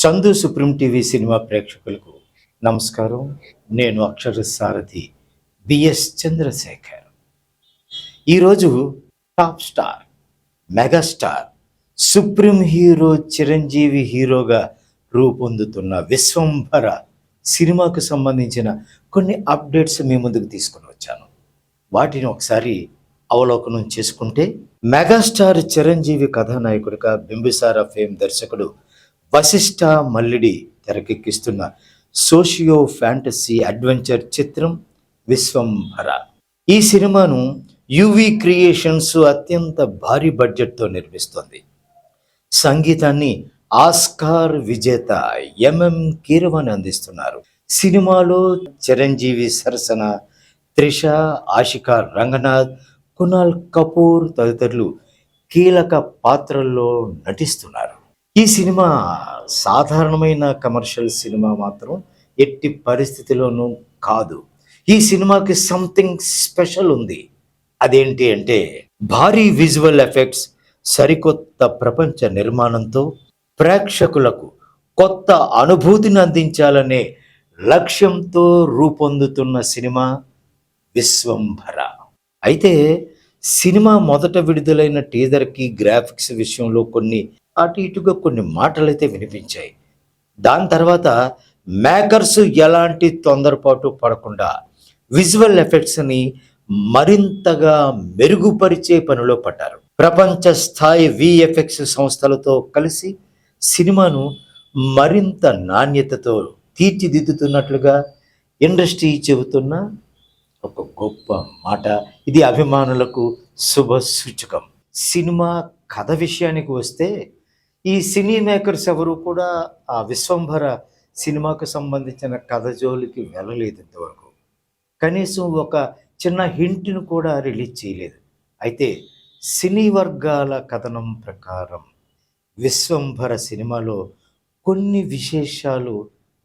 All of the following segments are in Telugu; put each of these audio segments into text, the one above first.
చందు సుప్రీం టీవీ సినిమా ప్రేక్షకులకు నమస్కారం. నేను అక్షర సారథి బిఎస్ చంద్రశేఖర్. ఈరోజు top star, megastar, supreme hero Chiranjeevi హీరోగా రూపొందుతున్న విశ్వంభర సినిమాకు సంబంధించిన కొన్ని అప్డేట్స్ మీ ముందుకు తీసుకుని వచ్చాను. వాటిని ఒకసారి అవలోకనం చేసుకుంటే, మెగాస్టార్ చిరంజీవి కథానాయకుడిగా బింబిసార ఫేమ్ దర్శకుడు వశిష్ఠ మల్లిడి తెరకెక్కిస్తున్న సోషియో ఫ్యాంటసీ అడ్వెంచర్ చిత్రం విశ్వంభర. ఈ సినిమాను యువి క్రియేషన్స్ అత్యంత భారీ బడ్జెట్తో నిర్మిస్తోంది. సంగీతాన్ని ఆస్కార్ విజేత ఎంఎం కీరవాణి అందిస్తున్నారు. సినిమాలో చిరంజీవి సరసన త్రిష, ఆషికా రంగనాథ్, కునాల్ కపూర్ తదితరులు కీలక పాత్రల్లో నటిస్తున్నారు. ఈ సినిమా సాధారణమైన కమర్షియల్ సినిమా మాత్రం ఎట్టి పరిస్థితిలోనూ కాదు. ఈ సినిమాకి సంథింగ్ స్పెషల్ ఉంది. అదేంటి అంటే, భారీ విజువల్ ఎఫెక్ట్స్, సరికొత్త ప్రపంచ నిర్మాణంతో ప్రేక్షకులకు కొత్త అనుభూతిని అందించాలనే లక్ష్యంతో రూపొందుతున్న సినిమా విశ్వంభర. అయితే సినిమా మొదట విడుదలైన టీజర్కి గ్రాఫిక్స్ విషయంలో కొన్ని అటు ఇటుగా కొన్ని మాటలైతే వినిపించాయి. దాని తర్వాత మేకర్స్ ఎలాంటి తొందరపాటు పడకుండా విజువల్ ఎఫెక్ట్స్ని మరింతగా మెరుగుపరిచే పనిలో పడ్డారు. ప్రపంచ స్థాయి విఎఫ్ఎక్స్ సంస్థలతో కలిసి సినిమాను మరింత నాణ్యతతో తీర్చిదిద్దుతున్నట్లుగా ఇండస్ట్రీ చెబుతున్న ఒక గొప్ప మాట. ఇది అభిమానులకు శుభ సూచకం. సినిమా కథ విషయానికి వస్తే, ఈ సినీ మేకర్స్ ఎవరు కూడా ఆ విశ్వంభర సినిమాకు సంబంధించిన కథ జోలికి వెళ్ళలేదు ఇంతవరకు. కనీసం ఒక చిన్న హింట్ను కూడా రిలీజ్ చేయలేదు. అయితే సినీ వర్గాల కథనం ప్రకారం విశ్వంభర సినిమాలో కొన్ని విశేషాలు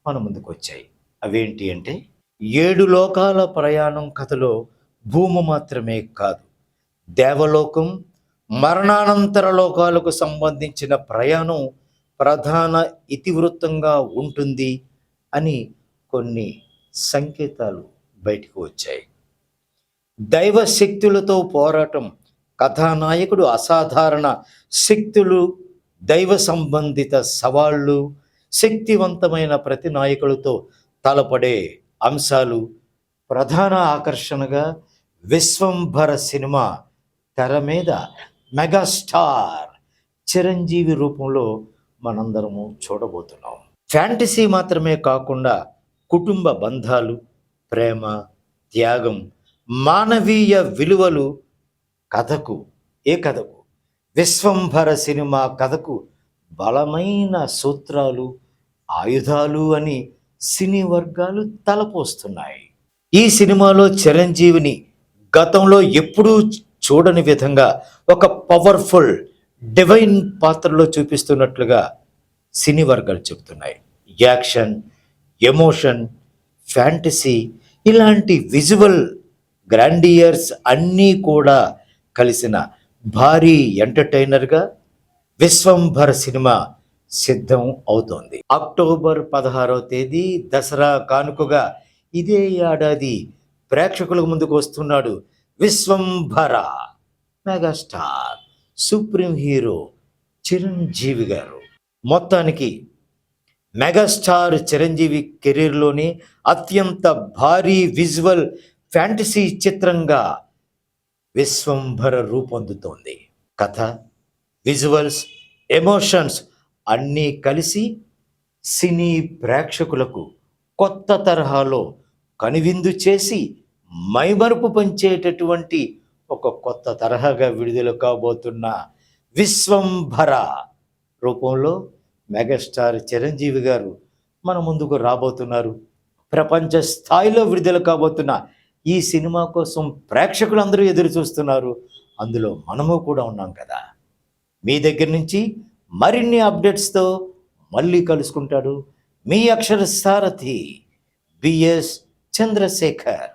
మన ముందుకు వచ్చాయి. అవేంటి అంటే, 7 లోకాల ప్రయాణం కథలో భూమి మాత్రమే కాదు, దేవలోకం, మరణానంతర లోకాలకు సంబంధించిన ప్రయాణం ప్రధాన ఇతివృత్తంగా ఉంటుంది అని కొన్ని సంకేతాలు బయటకు వచ్చాయి. దైవ శక్తులతో పోరాటం, కథానాయకుడు అసాధారణ శక్తులు, దైవ సంబంధిత సవాళ్ళు, శక్తివంతమైన ప్రతి నాయకులతో తలపడే అంశాలు ప్రధాన ఆకర్షణగా విశ్వంభర సినిమా తెర మీద మెగాస్టార్ చిరంజీవి రూపంలో మనందరము చూడబోతున్నాం. ఫ్యాంటసీ మాత్రమే కాకుండా కుటుంబ బంధాలు, ప్రేమ, త్యాగం, మానవీయ విలువలు కథకు విశ్వంభర సినిమా కథకు బలమైన సూత్రాలు, ఆయుధాలు అని సినీ వర్గాలు తలపోస్తున్నాయి. ఈ సినిమాలో చిరంజీవిని గతంలో ఎప్పుడూ చూడని విధంగా ఒక పవర్ఫుల్ డివైన్ పాత్రలో చూపిస్తున్నట్లుగా సినీ వర్గాలు చెబుతున్నాయి. యాక్షన్, ఎమోషన్, ఫ్యాంటసీ ఇలాంటి విజువల్ గ్రాండియర్స్ అన్నీ కూడా కలిసిన భారీ ఎంటర్టైనర్గా విశ్వంభర సినిమా సిద్ధం అవుతోంది. అక్టోబర్ 16వ తేదీ దసరా కానుకగా ఇదే ఏడాది ప్రేక్షకుల ముందుకు వస్తున్నాడు Vishwambhara. Megastar, supreme hero Chiranjeevi గారు. మొత్తానికి మెగాస్టార్ చిరంజీవి కెరీర్లోని అత్యంత భారీ విజువల్ ఫ్యాంటసీ చిత్రంగా విశ్వంభర రూపొందుతోంది. కథ, విజువల్స్, ఎమోషన్స్ అన్నీ కలిసి సినీ ప్రేక్షకులకు కొత్త తరహాలో కనువిందు చేసి మైమరుపు పంచేటటువంటి ఒక కొత్త తరహాగా విడుదల కాబోతున్న విశ్వంభర రూపంలో మెగాస్టార్ చిరంజీవి గారు మన ముందుకు రాబోతున్నారు. ప్రపంచ స్థాయిలో విడుదల కాబోతున్న ఈ సినిమా కోసం ప్రేక్షకులందరూ ఎదురు చూస్తున్నారు. అందులో మనము కూడా ఉన్నాం కదా. మీ దగ్గర నుంచి మరిన్ని అప్డేట్స్తో మళ్ళీ కలుసుకుంటాడు మీ అక్షర సారథి బిఎస్ చంద్రశేఖర్.